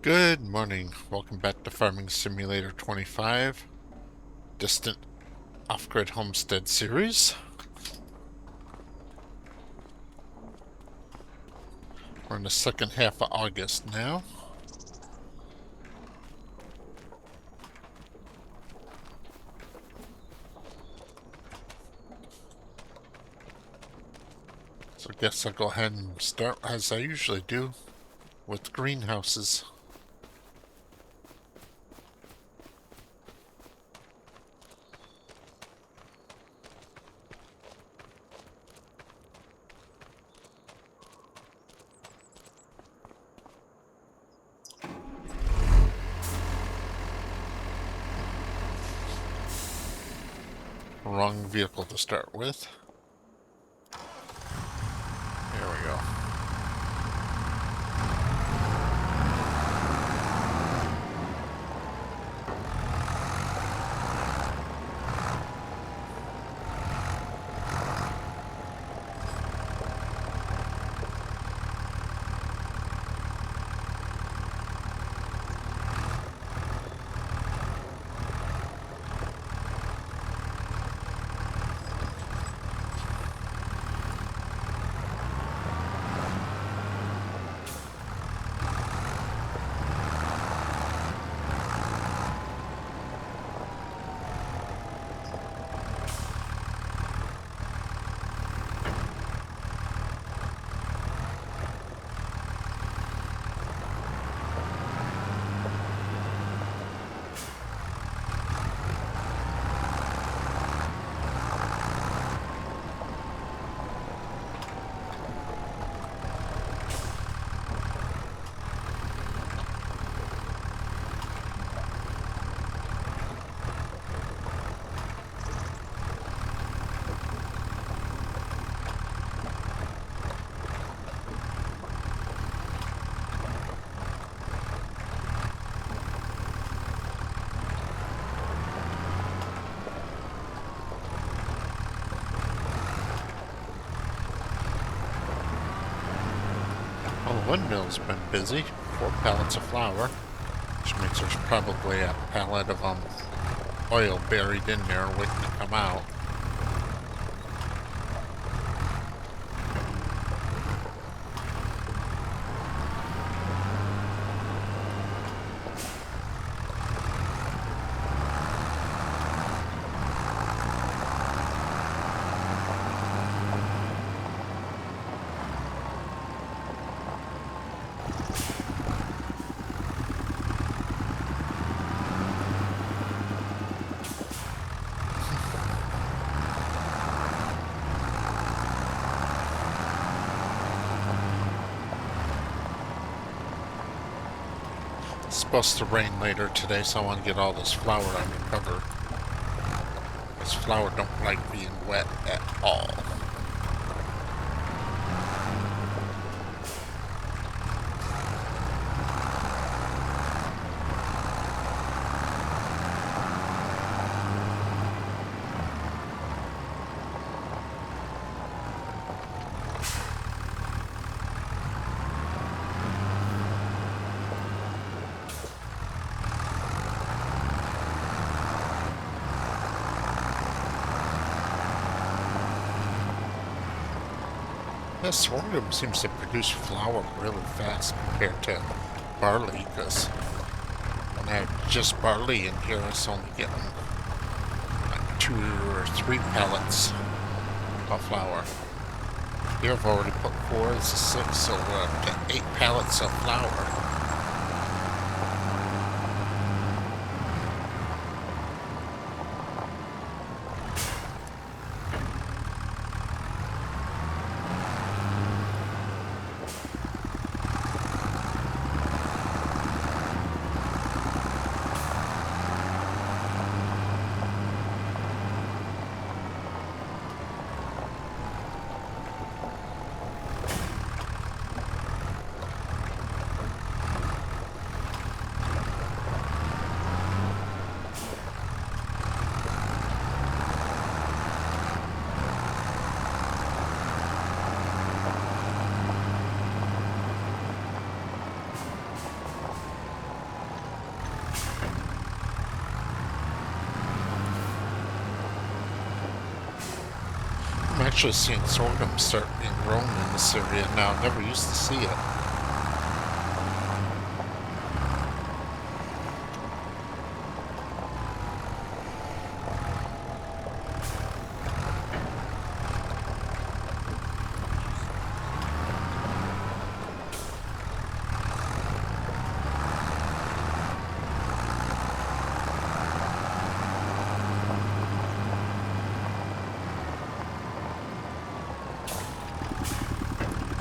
Good morning. Welcome back to Farming Simulator 25, Distant Off-Grid Homestead Series. We're in the second half of August now. So I guess I'll go ahead and start as I usually do with greenhouses. Wrong vehicle to start with. There we go. Well, the windmill's been busy. 4 pallets of flour, which means there's probably a pallet of oil buried in there waiting to come out. It's supposed to rain later today, so I want to get all this flour under cover. This flour don't like being wet at all. This sorghum seems to produce flour really fast compared to barley, because when I have just barley in here, it's only getting like 2 or 3 pallets of flour. Here I've already put 4, this is 6, so we're up to 8 pallets of flour. actually seeing sorghum start being grown in this area now. Never used to see it.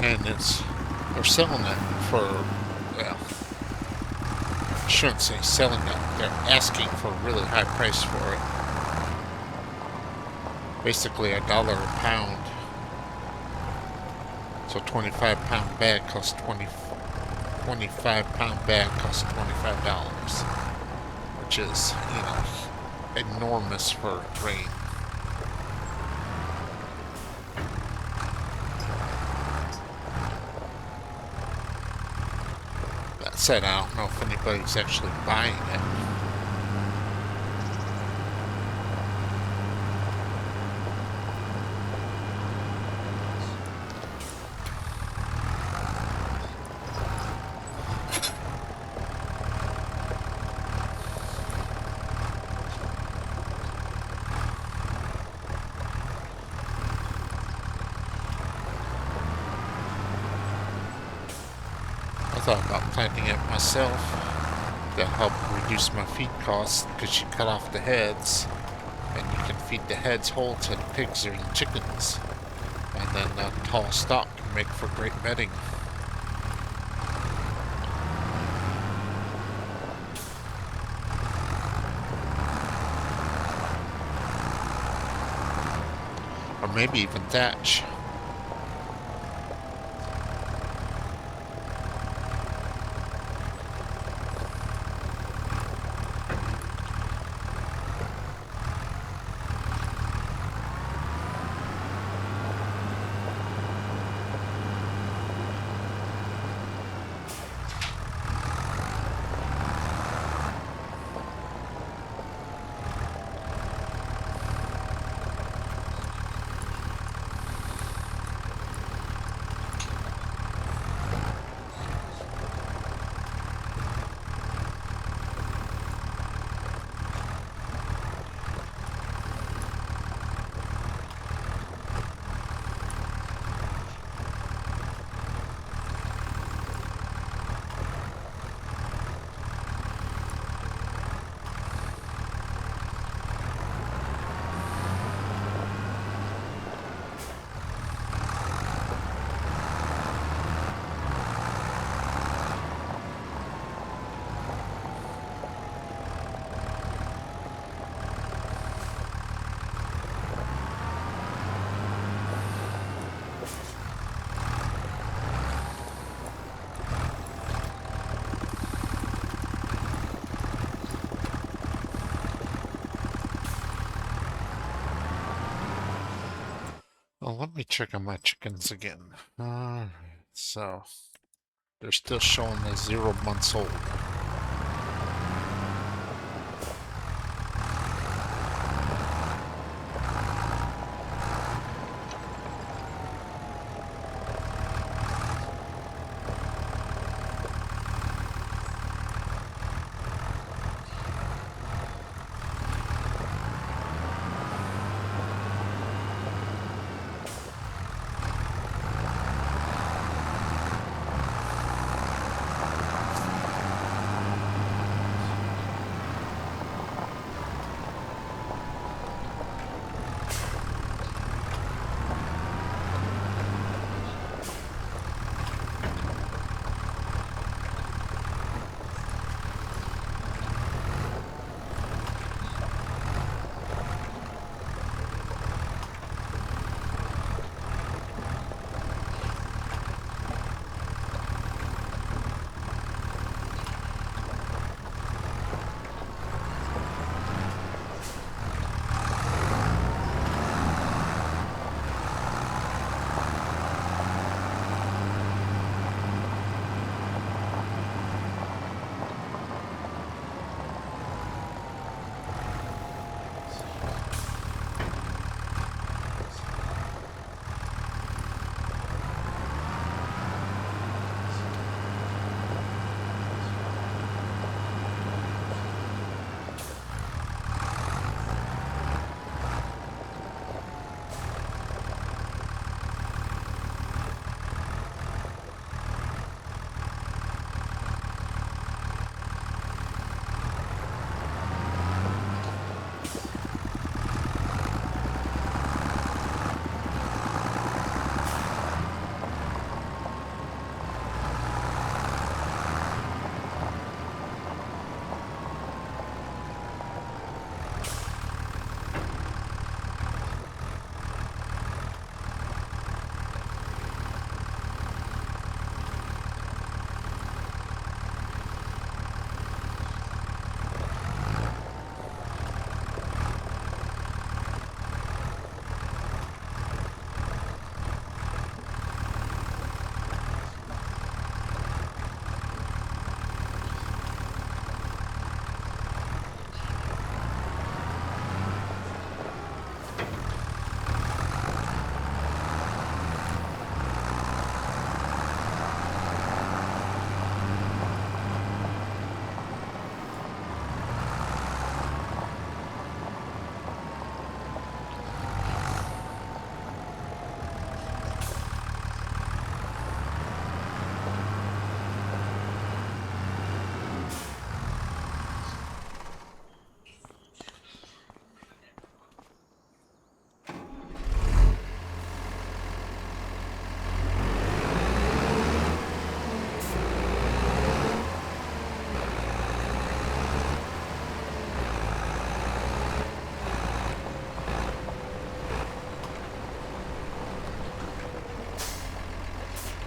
And they're selling it for, well, I shouldn't say selling it, they're asking for a really high price for it. Basically $1 a pound. So 25-pound bag costs 25-pound bag costs $25, which is, enormous for grain. That said, I don't know if anybody's actually buying it. I thought about planting it myself to help reduce my feed costs, because you cut off the heads and you can feed the heads whole to the pigs or the chickens, and then the tall stalk can make for great bedding. Or maybe even thatch. Well, let me check on my chickens again. So they're still showing the 0 months old.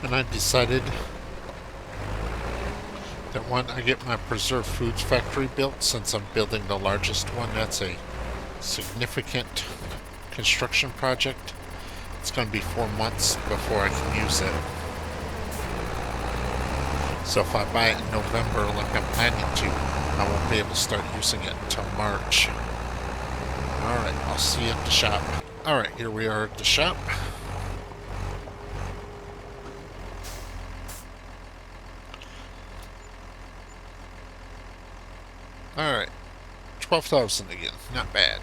And I decided that when I get my preserved foods factory built, since I'm building the largest one, that's a significant construction project. It's going to be 4 months before I can use it. So if I buy it in November like I'm planning to, I won't be able to start using it until March. Alright, I'll see you at the shop. Alright, here we are at the shop. Alright, 12,000 again, not bad.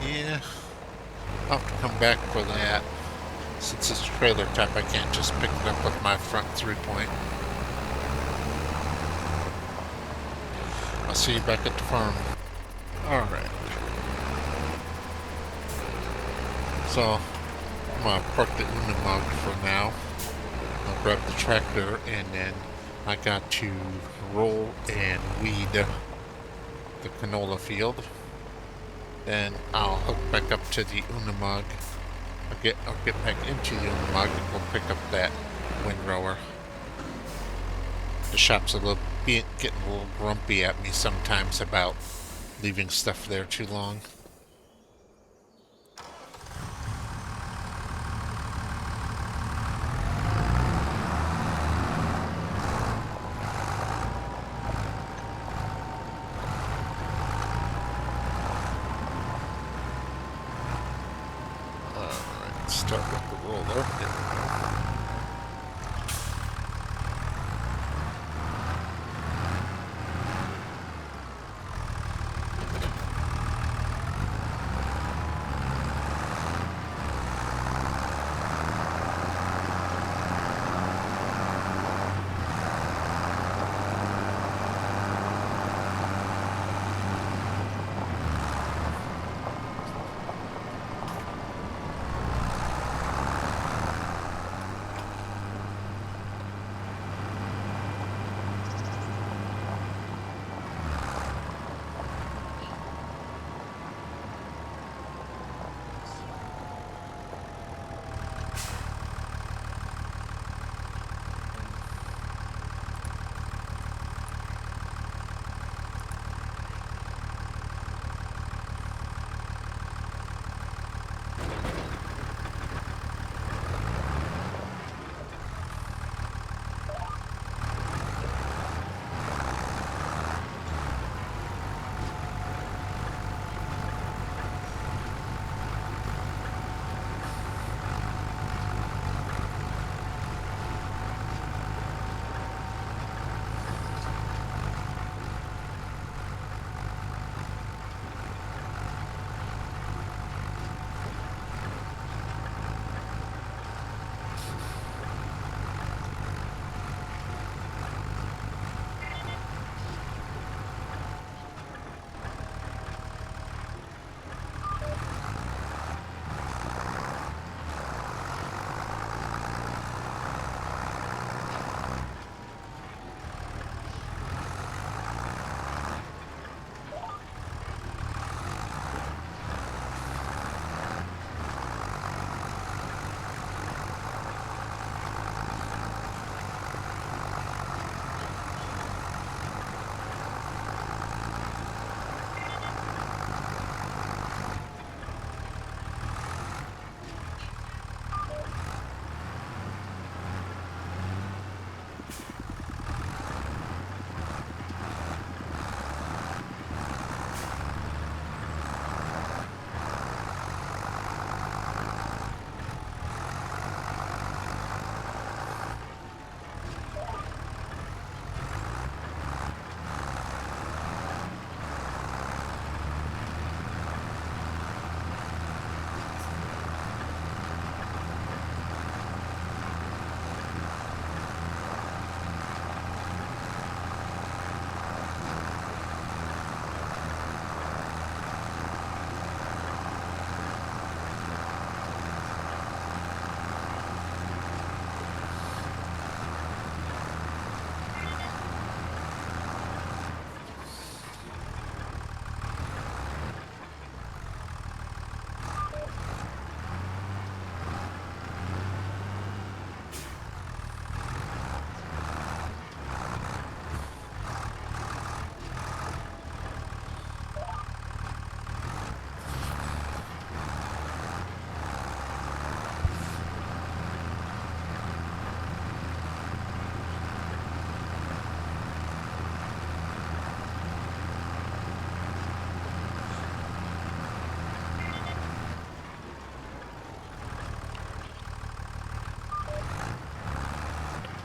Yeah, I'll have to come back for that. Since it's trailer type, I can't just pick it up with my front 3-point. I'll see you back at the farm. Alright. So, I'm gonna park the Unimog for now. I'll grab the tractor and then I got to roll and weed the canola field. Then I'll hook back up to the Unimog. I'll get back into the Unimog and go pick up that windrower. The shop's getting a little grumpy at me sometimes about leaving stuff there too long. Start with the roller. There we go.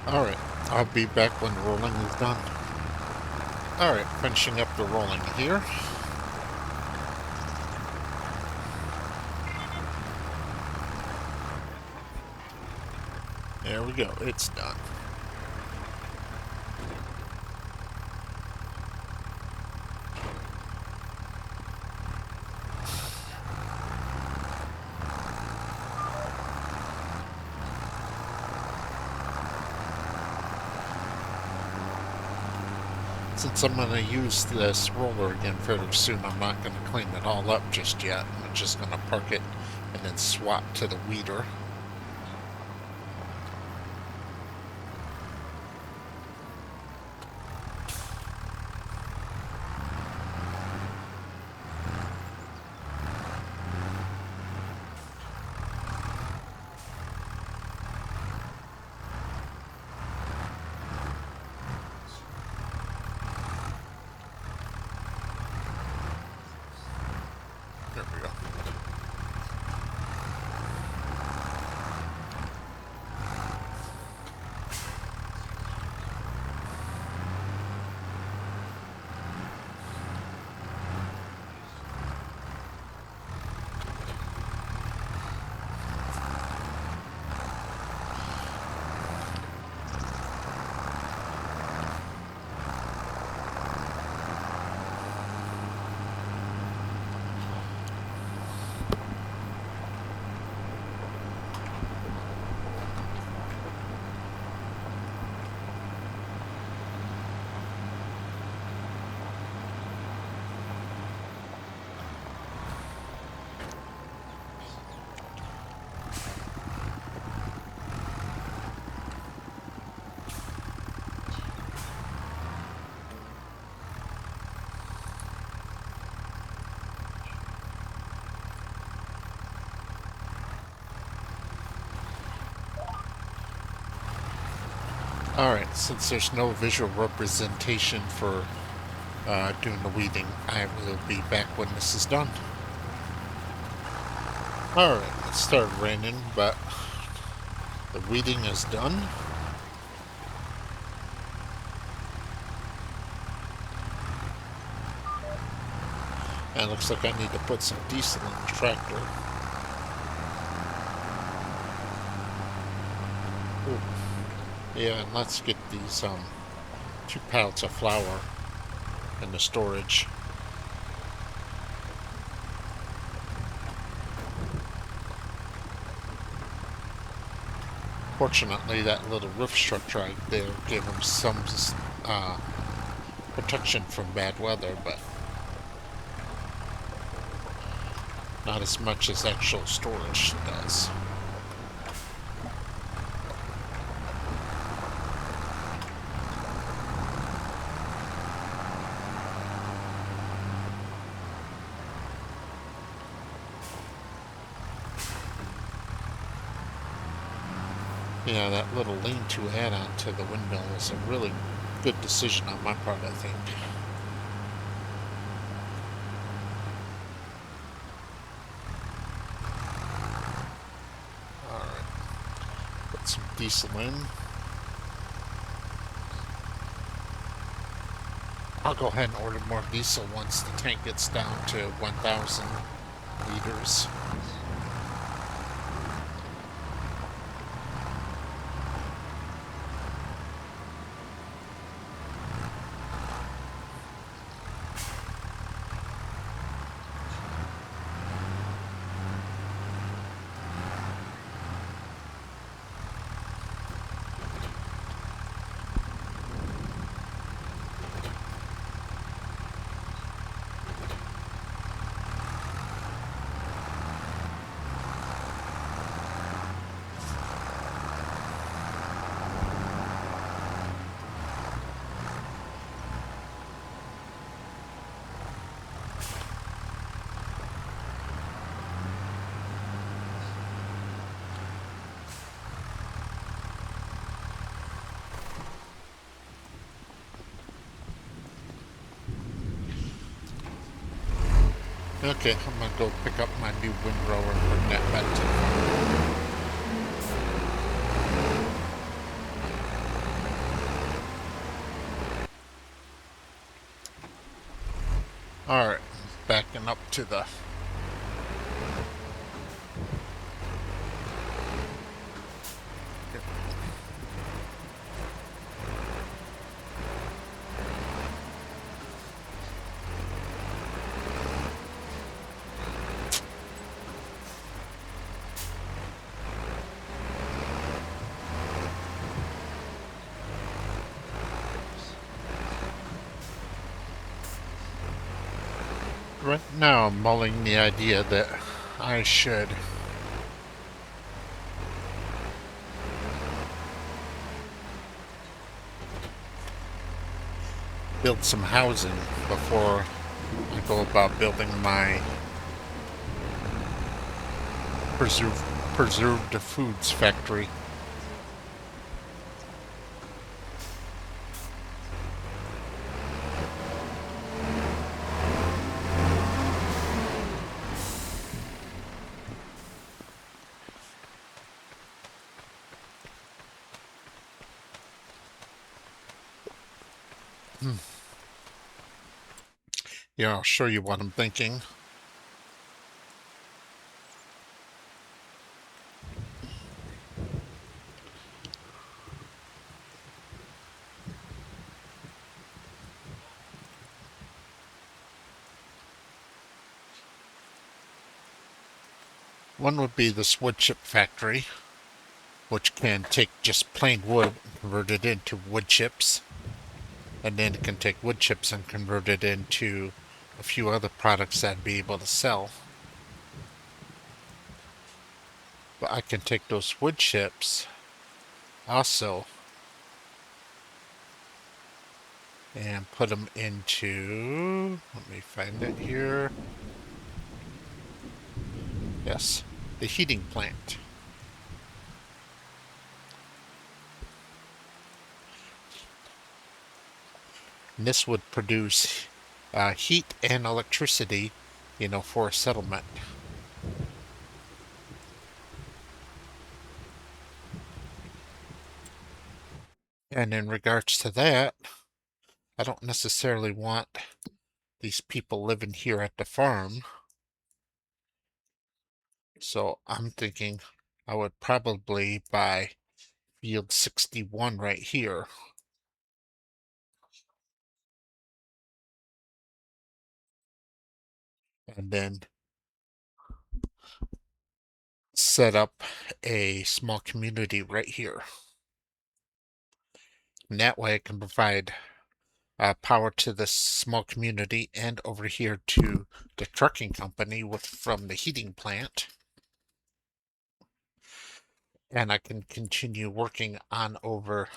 Alright, I'll be back when the rolling is done. Alright, finishing up the rolling here. There we go, it's done. Since I'm going to use this roller again fairly soon, I'm not going to clean it all up just yet. I'm just going to park it and then swap to the weeder. There we go. Alright, since there's no visual representation for doing the weeding, I will be back when this is done. Alright, it started raining, but the weeding is done. And it looks like I need to put some diesel in the tractor. Ooh. Yeah, and let's get these 2 pallets of flour in the storage. Fortunately, that little roof structure right there gave them some protection from bad weather, but not as much as actual storage does. Yeah, that little lean-to add-on to the windmill was a really good decision on my part, I think. Alright, put some diesel in. I'll go ahead and order more diesel once the tank gets down to 1,000 liters. Okay, I'm gonna go pick up my new windrower and bring that back to the farm. Alright, backing up to the... Right now I'm mulling the idea that I should build some housing before I go about building my preserved foods factory. Yeah, I'll show you what I'm thinking. One would be this wood chip factory, which can take just plain wood and convert it into wood chips. And then it can take wood chips and convert it into a few other products that I'd be able to sell. But I can take those wood chips also and put them into, let me find it here. Yes, the heating plant. And this would produce heat and electricity, for a settlement. And in regards to that, I don't necessarily want these people living here at the farm. So I'm thinking I would probably buy field 61 right here. And then set up a small community right here. And that way I can provide power to this small community and over here to the trucking company from the heating plant. And I can continue working on over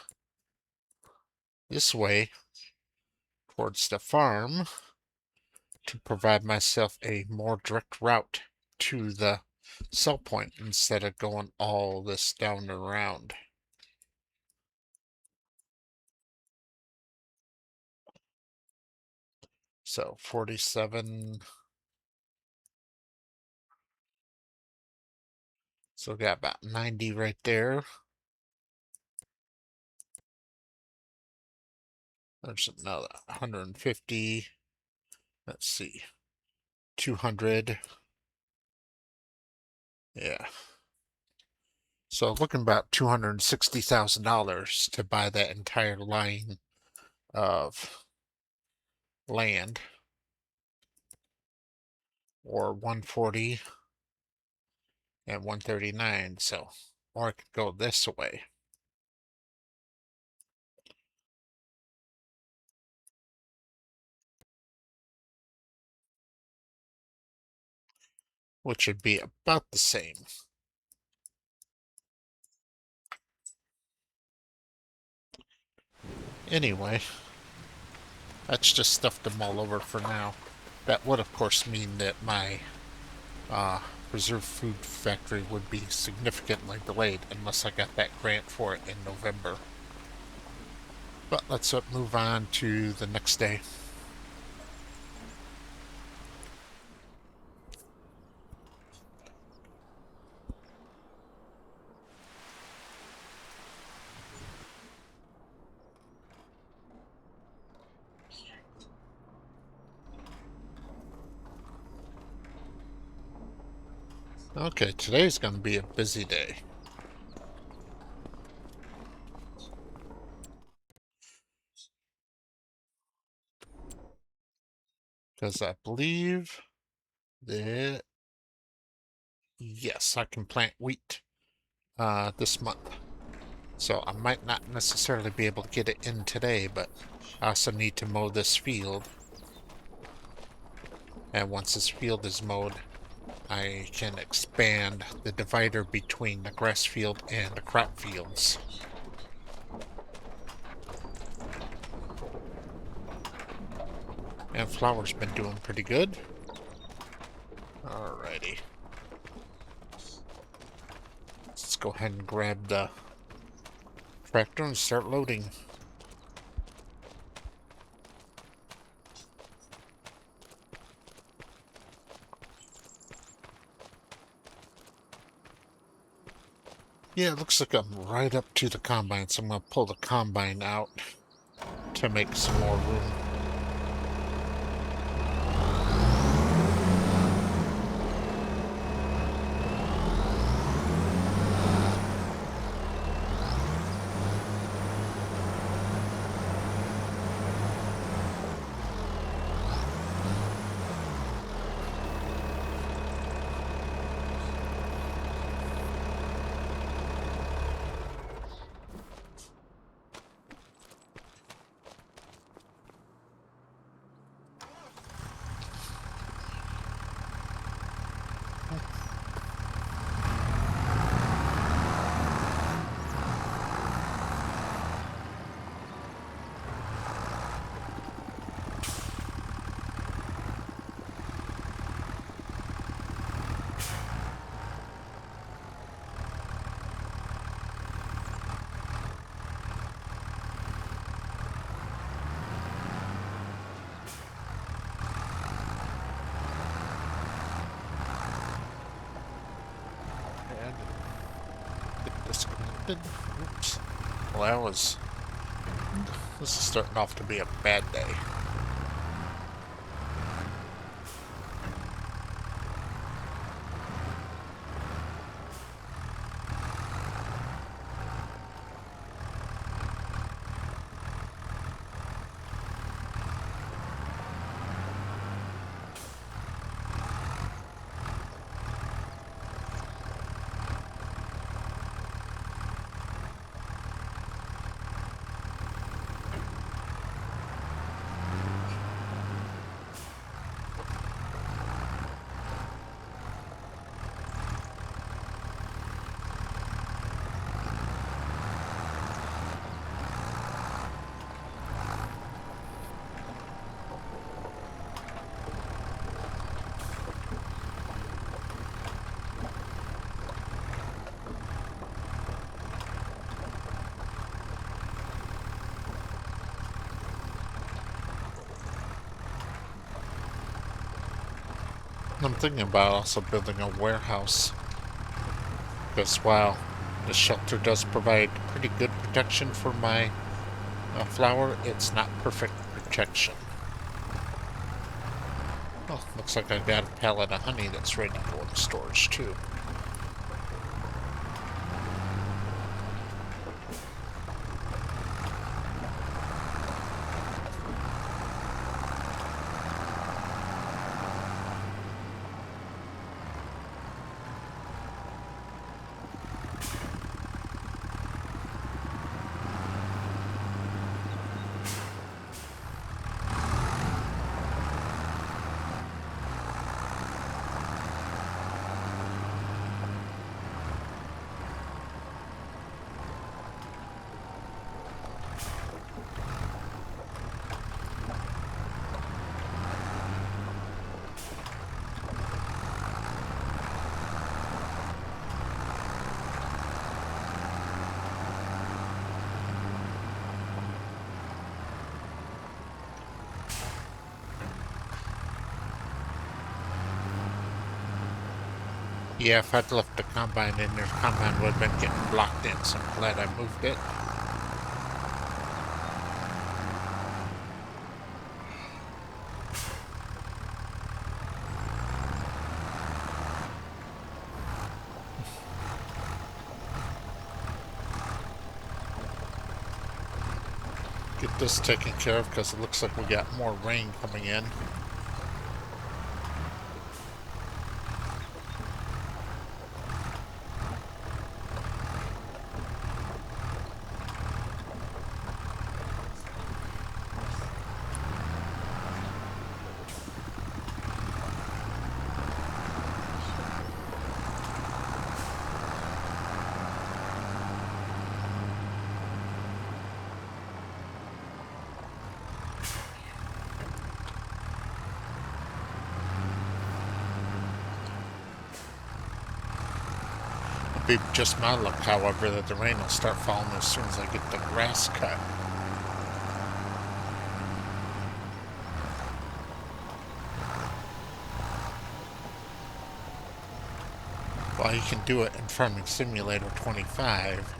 this way towards the farm to provide myself a more direct route to the sell point instead of going all this down and around. So 47. So got about 90 right there. There's another 150. Let's see. 200. Yeah. So looking about $260,000 to buy that entire line of land, or 140 and 139. So, or I could go this way. Which would be about the same. Anyway, that's just stuff to mull over for now. That would, of course, mean that my uh, preserved food factory would be significantly delayed unless I got that grant for it in November. But let's move on to the next day. Okay, today's going to be a busy day. Because I believe that, yes, I can plant wheat this month. So I might not necessarily be able to get it in today, but I also need to mow this field. And once this field is mowed, I can expand the divider between the grass field and the crop fields. And flour's been doing pretty good. Alrighty. Let's go ahead and grab the tractor and start loading. Yeah, it looks like I'm right up to the combine, so I'm going to pull the combine out to make some more room. And get disconnected. Oops. Well, this is starting off to be a bad day. I'm thinking about also building a warehouse, because while the shelter does provide pretty good protection for my flour, it's not perfect protection. Oh, looks like I got a pallet of honey that's ready to go into storage too. Yeah, if I'd left the combine in there, the combine would have been getting blocked in, so I'm glad I moved it. get this taken care of because it looks like we got more rain coming in. Be just my luck, however, that the rain will start falling as soon as I get the grass cut. While you can do it in Farming Simulator 25,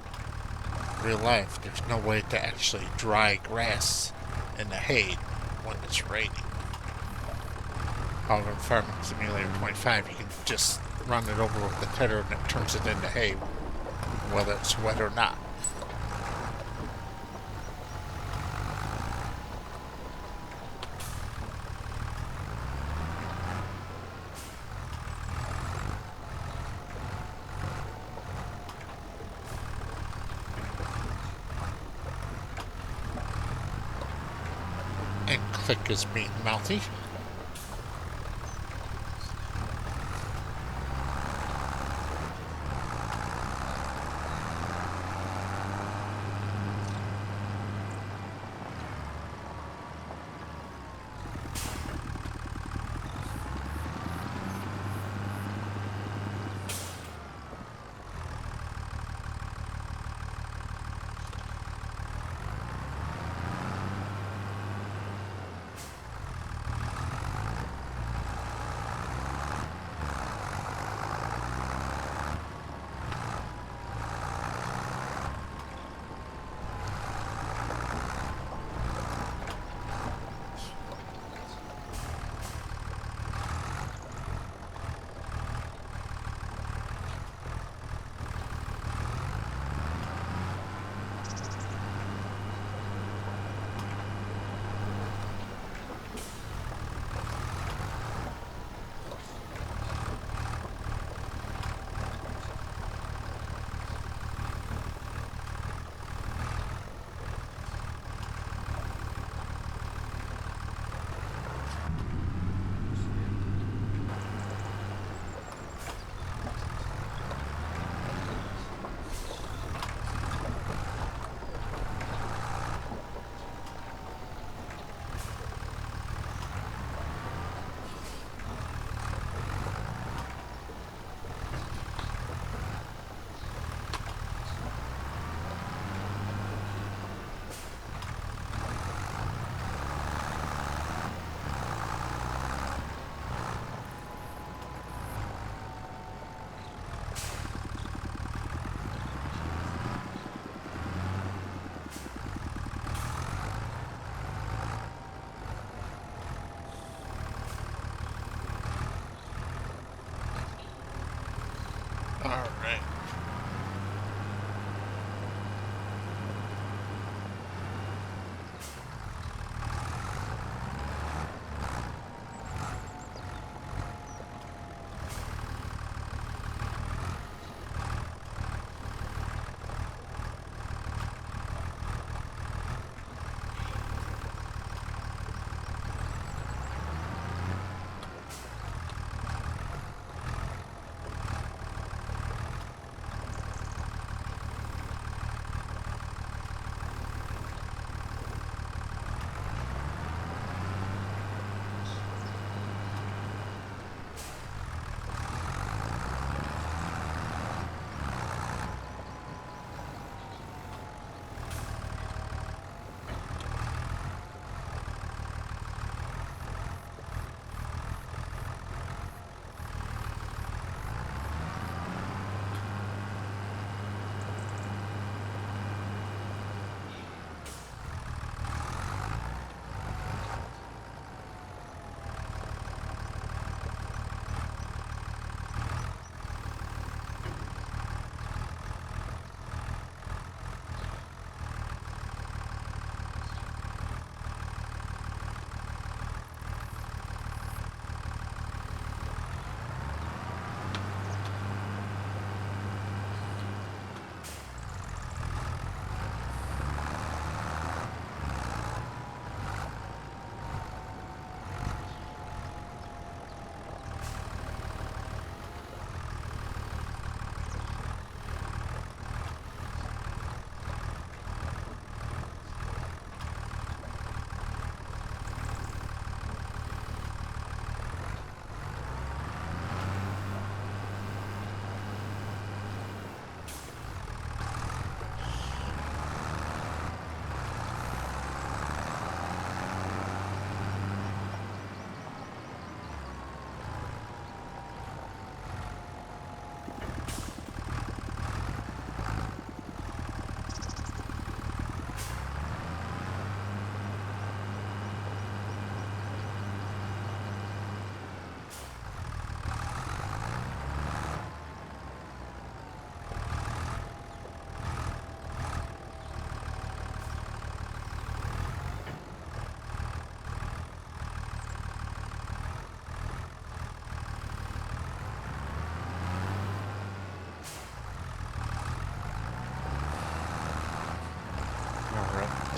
real life, there's no way to actually dry grass in the hay when it's raining. However, in Farming Simulator 25, you can just run it over with the tedder and it turns it into hay, whether it's wet or not. And Click is being mouthy.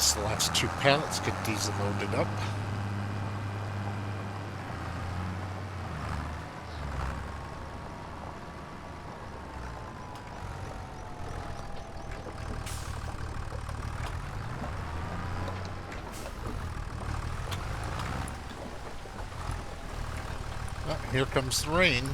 This last two pallets, get these loaded up. Oh, here comes the rain.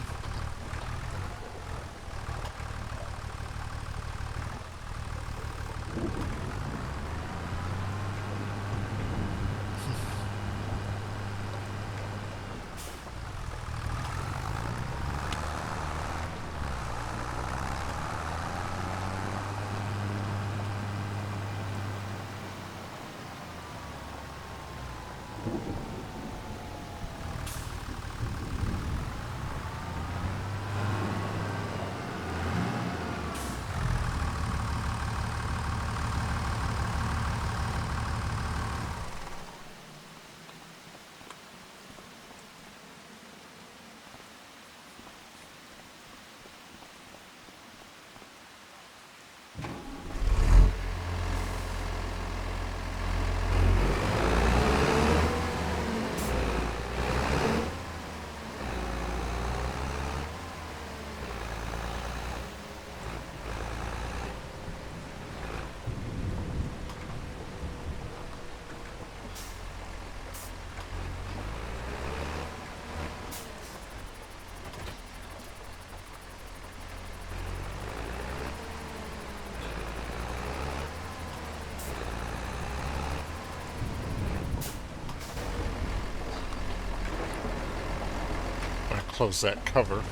Close that cover.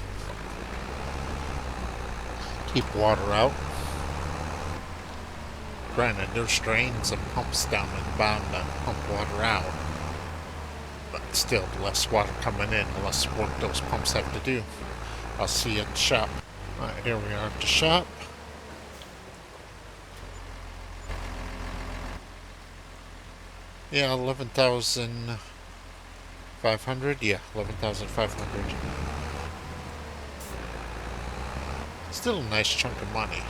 Keep water out. Granted, there's drains and pumps down at the bottom that pump water out. But still, less water coming in, the less work those pumps have to do. I'll see you at the shop. Alright, here we are at the shop. Yeah, 11,500. Yeah, 11,500. Still a nice chunk of money.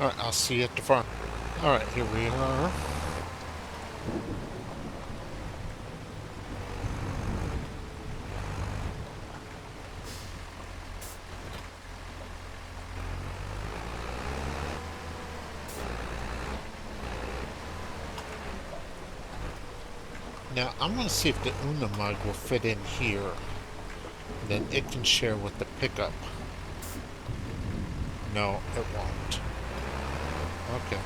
Alright, I'll see you at the farm. Alright, here we are. Now, I'm going to see if the Una mug will fit in here. And then it can share with the pickup. No, it won't. Okay.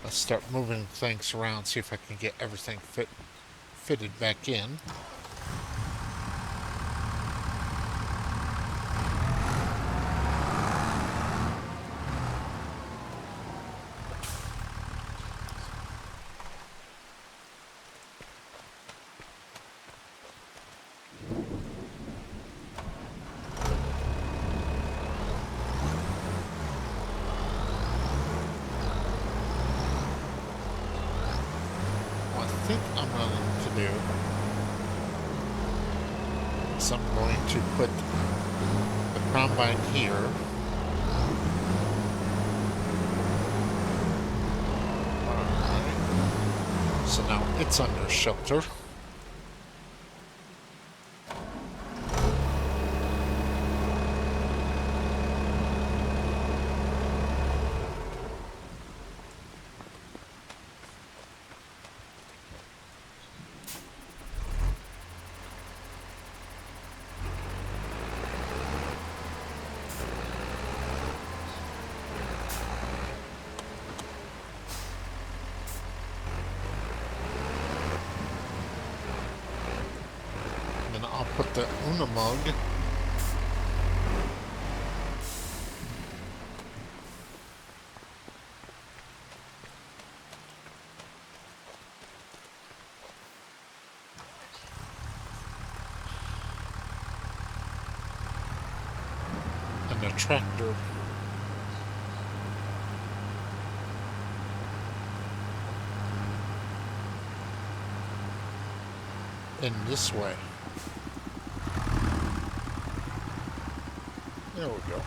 Let's start moving things around, see if I can get everything fitted back in. I think I'm going to do is I'm going to put the combine here. Alright. So now it's under shelter. I'll put the Una mug a tractor in this way. There we go.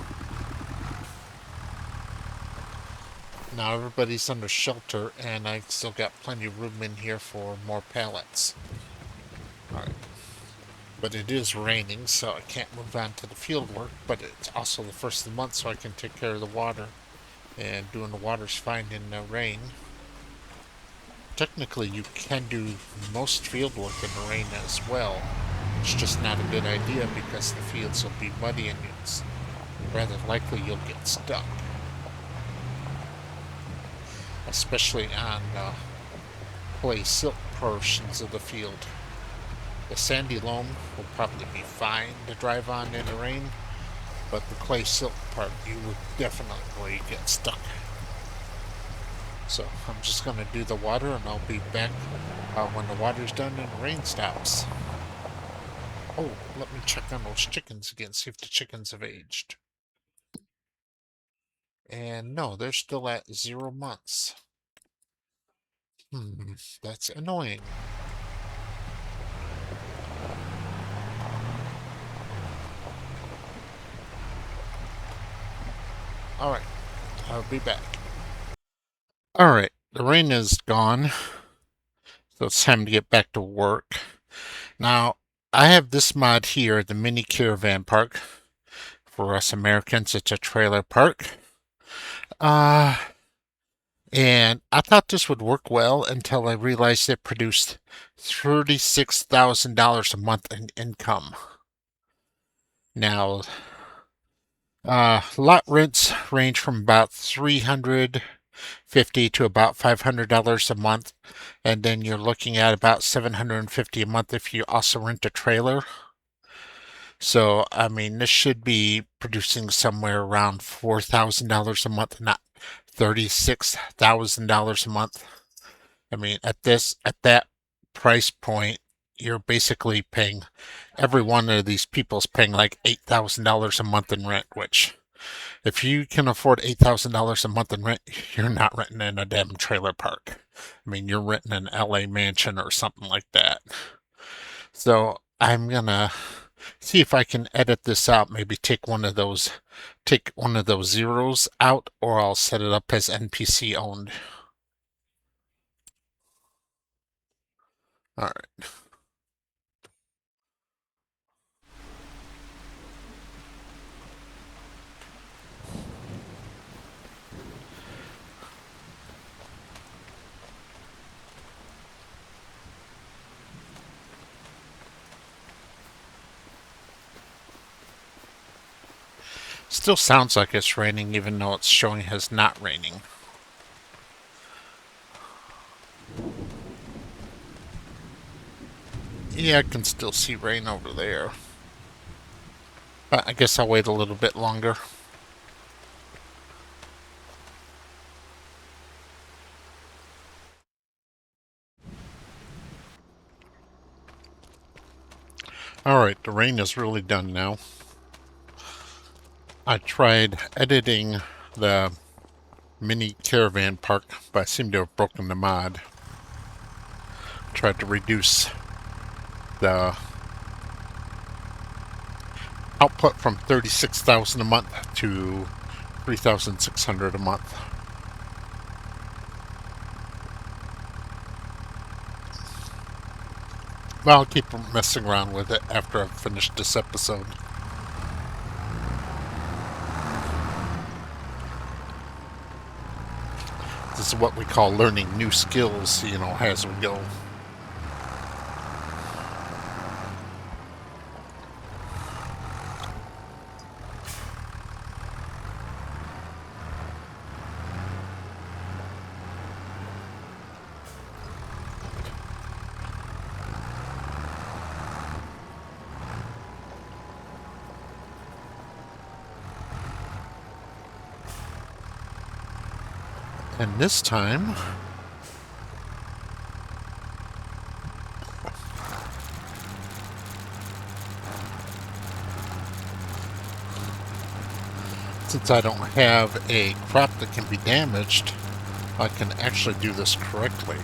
Now everybody's under shelter, and I still got plenty of room in here for more pallets. Alright. But it is raining, so I can't move on to the field work, but it's also the first of the month, so I can take care of the water. And doing the water's fine in the rain. Technically, you can do most field work in the rain as well. It's just not a good idea because the fields will be muddy and it's rather likely you'll get stuck. Especially on clay silt portions of the field. The sandy loam will probably be fine to drive on in the rain, but the clay silt part, you would definitely get stuck. So I'm just going to do the water, and I'll be back when the water's done and the rain stops. Oh, let me check on those chickens again, see if the chickens have aged. And no, they're still at 0 months. That's annoying. Alright, I'll be back. Alright, the rain is gone, so it's time to get back to work. Now, I have this mod here, the mini caravan park. For us Americans, it's a trailer park. And I thought this would work well until I realized it produced $36,000 a month in income. Now, lot rents range from about $350 to about $500 a month, and then you're looking at about $750 a month if you also rent a trailer. So, I mean, this should be producing somewhere around $4,000 a month, not $36,000 a month. I mean, at that price point, you're basically paying, every one of these people's paying like $8,000 a month in rent, which if you can afford $8,000 a month in rent, you're not renting in a damn trailer park. I mean, you're renting an LA mansion or something like that. So I'm gonna see if I can edit this out, maybe take one of those zeros out, or I'll set it up as NPC owned. All right. Still sounds like it's raining even though it's showing as not raining. Yeah, I can still see rain over there. But I guess I'll wait a little bit longer. Alright, the rain is really done now. I tried editing the mini caravan park, but I seem to have broken the mod. Tried to reduce the output from $36,000 a month to $3,600 a month. Well, I'll keep messing around with it after I've finished this episode. This is what we call learning new skills, as we go. And this time, Since I don't have a crop that can be damaged, I can actually do this correctly.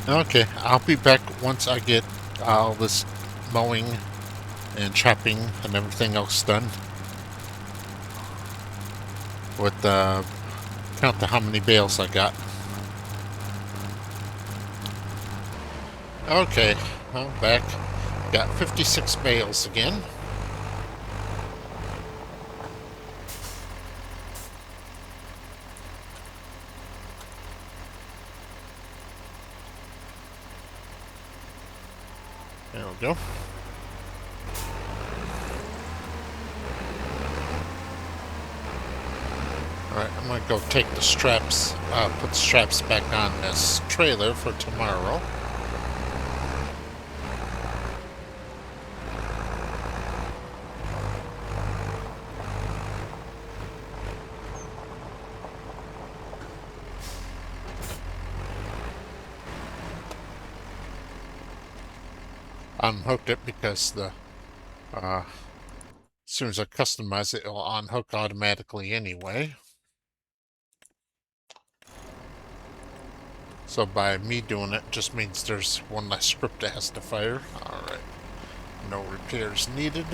Okay, I'll be back once I get all this mowing and chopping and everything else done. With count to how many bales I got. Okay, I'm back. Got 56 bales again. There we go. Alright, I'm gonna go take the straps, put the straps back on this trailer for tomorrow. Unhooked it because as soon as I customize it, it'll unhook automatically anyway. So by me doing it just means there's one less script that has to fire. Alright. No repairs needed.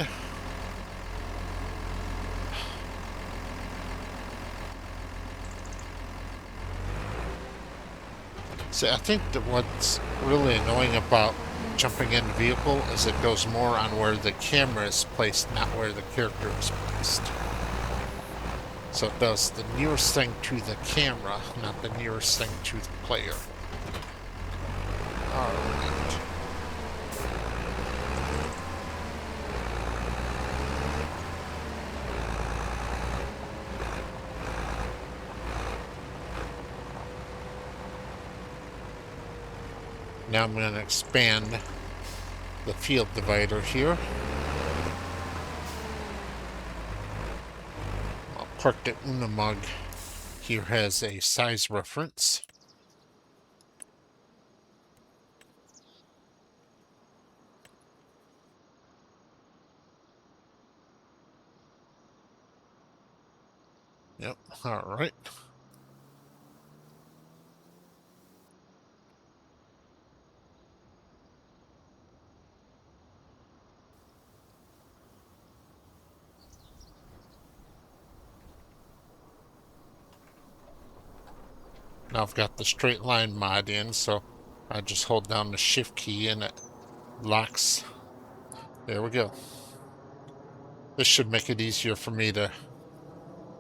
See, I think that what's really annoying about jumping in the vehicle is it goes more on where the camera is placed, not where the character is placed. So it does the nearest thing to the camera, not the nearest thing to the player. Alright. Now I'm going to expand the field divider here. I'll park the Unimog here has a size reference. Yep, alright. Now I've got the straight line mod in, so I just hold down the shift key and it locks. There we go. This should make it easier for me to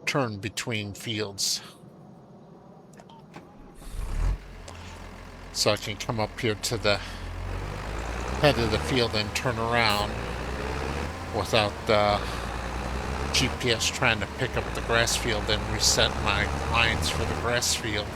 turn between fields. So I can come up here to the head of the field and turn around without the GPS trying to pick up the grass field and reset my lines for the grass field.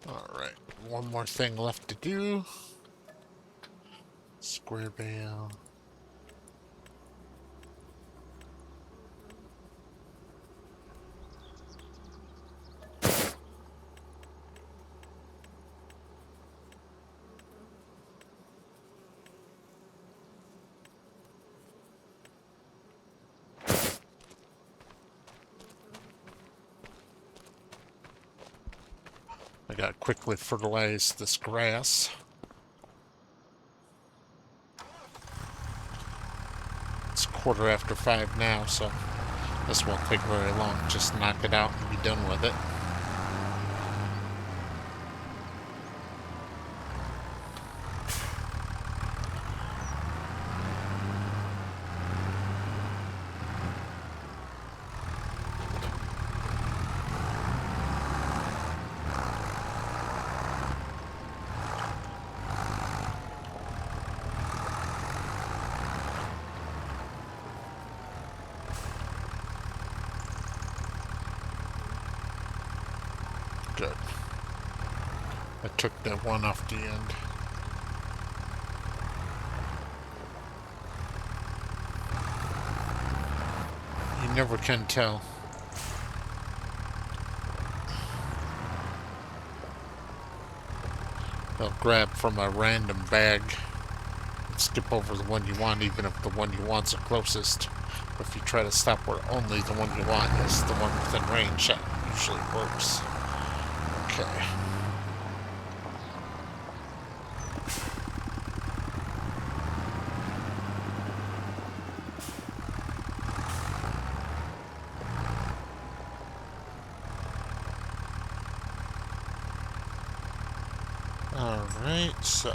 Alright, one more thing left to do. Square bale. I gotta quickly fertilize this grass. It's 5:15 now, so this won't take very long. Just knock it out and be done with it. Good. I took that one off the end. You never can tell. They'll grab from a random bag and skip over the one you want, even if the one you want's the closest. If you try to stop where only the one you want is the one within range, that usually works. Okay. Alright, so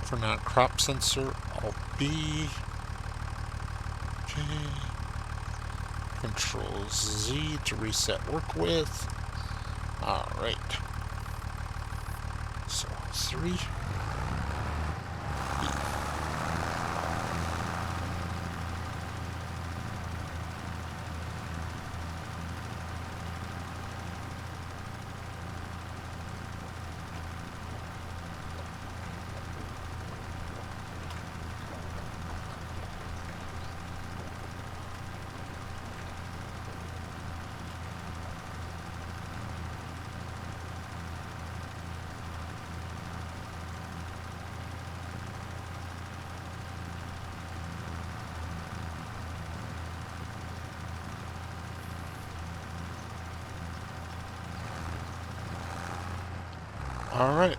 for not crop sensor, Alt B. Okay. Control Z to reset work width. Alright. So 3. Alright.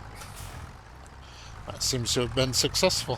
That seems to have been successful.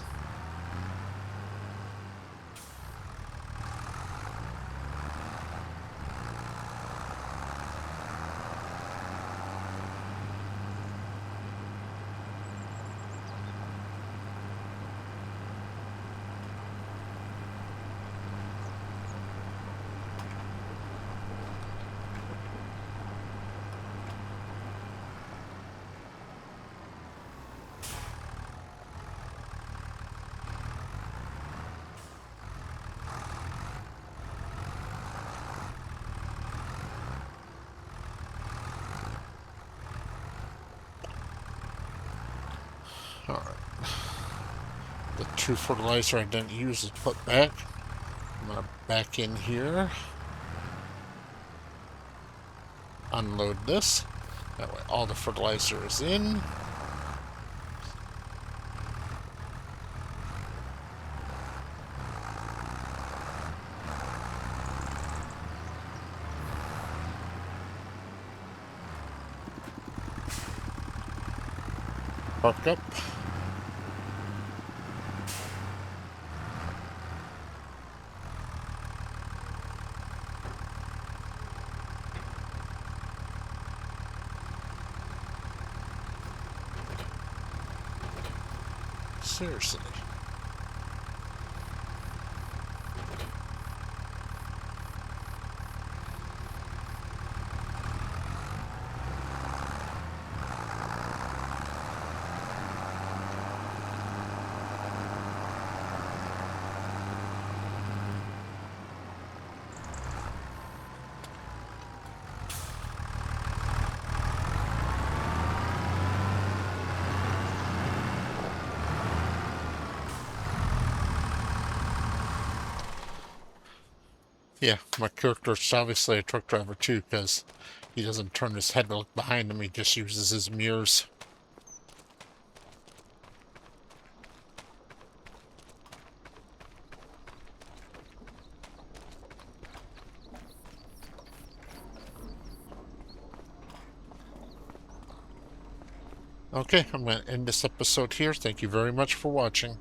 Alright. The 2 fertilizer I didn't use is put back. I'm gonna back in here. Unload this. That way all the fertilizer is in. Park up. Seriously. Yeah, my character's obviously a truck driver too, because he doesn't turn his head to look behind him, he just uses his mirrors. Okay, I'm going to end this episode here. Thank you very much for watching.